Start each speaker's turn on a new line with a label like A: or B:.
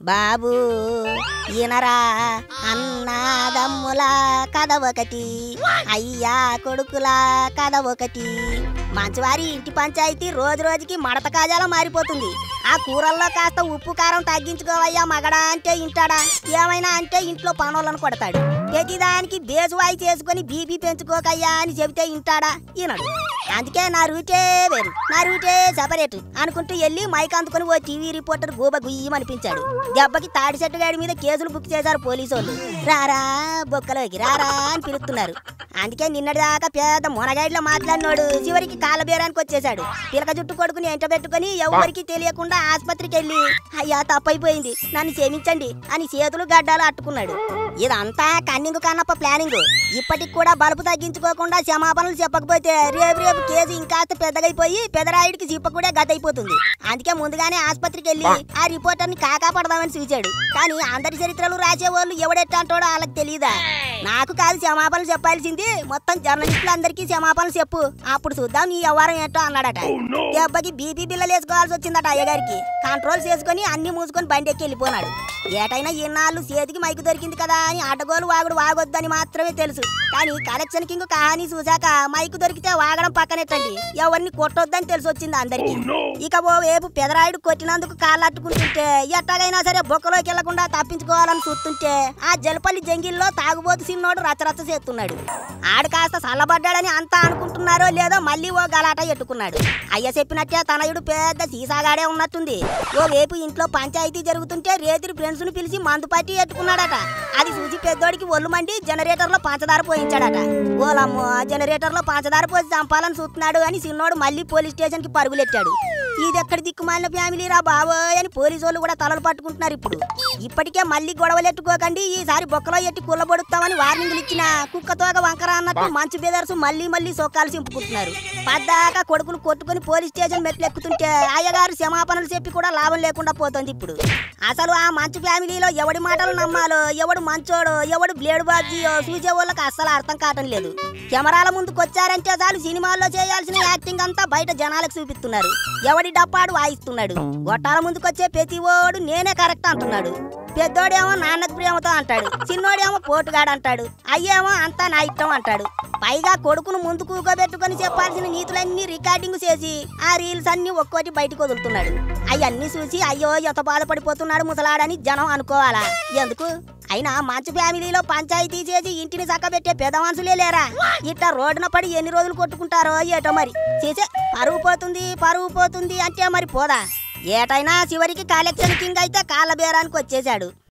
A: బాబు ఈనరా అన్నదమ్ముల కథ ఒకటి, అయ్యా కొడుకుల కథ ఒకటి. మంచివారి ఇంటి పంచాయతీ రోజు రోజుకి మడత కాజాలా మారిపోతుంది. ఆ కూరల్లో కాస్త ఉప్పు కారం తగ్గించుకోవయ్యా మగడా అంటే ఇంటాడా, ఏమైనా అంటే ఇంట్లో పనులను కొడతాడు. ప్రతిదానికి బేజువాయి చేసుకుని బీపీ పెంచుకోకయ్యా అని చెబితే ఇంటాడా, ఈనడు. అందుకే నా రూటే వేరు, నా రూటే సెపరేట్ అనుకుంటూ వెళ్ళి మైక్ అందుకుని ఓ టీవీ రిపోర్టర్ గూబ గుయ్యమనిపించాడు. దెబ్బకి తాడి చెట్టు గాడి మీద కేసులు బుక్ చేశారు పోలీసు వాళ్ళు. రారా బొక్కలోకి రారా అని పిలుస్తున్నారు. అందుకే నిన్నటిదాకా పెద్ద మొనగాడిలో మాట్లాడినోడు చివరికి కాలబేరానికి వచ్చేశాడు. పిలక జుట్టు కొడుకుని ఎంట పెట్టుకుని ఎవరికి తెలియకుండా ఆసుపత్రికి వెళ్ళి అయ్యా తప్పైపోయింది నన్ను క్షమించండి అని చేతులు గడ్డాలు అట్టుకున్నాడు. ఇదంతా కన్నింగు కన్నప్ప ప్లానింగ్. ఇప్పటికి కూడా బలుపు తగ్గించుకోకుండా క్షమాపణలు చెప్పకపోతే రేపు రేపు కేసు ఇంకాస్త పెద్దగైపోయి పెదరాయుడికి చిప్పకూడే గతైపోతుంది. అందుకే ముందుగానే ఆసుపత్రికి వెళ్ళి ఆ రిపోర్టర్ని కాకాపడదామని చూచాడు. కానీ అందరి చరిత్రలు రాసేవాళ్ళు ఎవడెట్టంటాడో వాళ్ళకి తెలియదా. నాకు కాదు క్షమాపణలు చెప్పాల్సింది, మొత్తం జర్నలిస్టులందరికీ క్షమాపణలు చెప్పు, అప్పుడు చూద్దాం నీ వ్యవహారం ఏంటో అన్నాడట. దెబ్బకి బీపీ బిల్లలు వేసుకోవాల్సి వచ్చిందట అయ్యగారికి. కంట్రోల్ చేసుకుని అన్ని మూసుకొని బండి ఎక్కి వెళ్ళిపోనాడు. ఏటైనా ఇన్నాళ్ళు చేతికి మైకు దొరికింది కదా అని అడ్డగోలు వాగుడు వాగొద్దని మాత్రమే తెలుసు. కానీ కలెక్షన్ కింగ్ కహానీ చూశాక మైకు దొరికితే వాగడం పక్కనెట్టండి, ఎవరిని కొట్టొద్దని తెలిసి వచ్చింది అందరికి. ఇక ఓ వేపు పెదరాయుడు కొట్టినందుకు కాళ్ళు అట్టుకుంటుంటే ఎట్టగైనా సరే బొక్కలోకి వెళ్లకుండా తప్పించుకోవాలని చూస్తుంటే ఆ జలపల్లి జంగిల్లో తాగుబోతు సిన్నోడు రచ్చరచ్చ చేస్తున్నాడు. ఆడు కాస్త చల్లబడ్డాడని అంతా అనుకుంటున్నారో లేదో మళ్ళీ ఓ గలాట ఎట్టుకున్నాడు. అయ్య చెప్పినట్టే తనయుడు పెద్ద సీసాగాడే ఉన్నట్టుంది. ఓ వేపు ఇంట్లో పంచాయతీ జరుగుతుంటే రేతిరి ఫ్రెండ్స్ ను పిలిచి మందు పట్టి ఎట్టుకున్నాడట. అది చూసి పెద్దోడికి ఒళ్ళు మండి జనరేటర్ లో పంచదార పోయించాడట. ఓలమ్మో జనరేటర్ లో పంచదార పోసి చంపాలని చూస్తున్నాడు అని సిన్నోడు మళ్ళీ పోలీస్ స్టేషన్ కి పరుగులెట్టాడు. ఇదెక్కడి దిక్కుమాలిన ఫ్యామిలీ రా బాబోయ్ అని పోలీసు వాళ్ళు కూడా తలలు పట్టుకుంటున్నారు. ఇప్పటికే మళ్ళీ గొడవలెట్టుకోకండి, ఈసారి బొక్కలో ఎట్టి కుళ్ళబొడుతామని వార్నింగ్లు ఇచ్చిన కుక్కతోగ వంకర అన్నట్టు మంచు బెదర్స్ మళ్ళీ సోకాలు చింపుకుంటున్నారు. పద్దాకా కొడుకును కొట్టుకుని పోలీస్ స్టేషన్ మెట్లు ఎక్కుతుంటే అయ్యగారు క్షమాపణలు చెప్పి కూడా లాభం లేకుండా పోతుంది. ఇప్పుడు అసలు ఆ మంచు ఫ్యామిలీలో ఎవడి మాటలు నమ్మాలో, ఎవడు మంచోడో, ఎవడు బ్లేడు బాజీయో చూసే వాళ్ళకి అస్సలు అర్థం కావటం లేదు. కెమెరాల ముందుకు వచ్చారంటే చాలు సినిమాల్లో చేయాల్సిన యాక్టింగ్ అంతా బయట జనాలకు చూపిస్తున్నారు. ఎవడి డప్పాడు వాయిస్తున్నాడు. గొట్టాల ముందుకొచ్చే ప్రతి ఓడు నేనే కరెక్ట్ అంటున్నాడు. పెద్దోడేమో నాన్నకు ప్రేమతో అంటాడు, చిన్నోడేమో పోటుగాడు అంటాడు, అయ్యేమో అంతా నా ఇష్టం అంటాడు. పైగా కొడుకును ముందు కూకోబెట్టుకుని చెప్పాల్సిన నీతులన్నీ రికార్డింగ్ చేసి ఆ రీల్స్ అన్ని ఒక్కోటి బయటకు వదులుతున్నాడు. అవన్నీ చూసి అయ్యో ఎంత బాధపడిపోతున్నాడు ముసలాడని జనం అనుకోవాలా? ఎందుకు? అయినా మంచు ఫ్యామిలీలో పంచాయతీ చేసి ఇంటిని చక్కబెట్టే పెద్ద మనుషులే లేరా? ఇట్లా రోడ్డున పడి ఎన్ని రోజులు కొట్టుకుంటారో ఏటో మరి. చేసే పరువు పోతుంది అంటే మరి పోదా? ఏటైనా చివరికి కలెక్షన్ కింగ్ అయితే కాళ్ళ బేరానికి వచ్చేశాడు.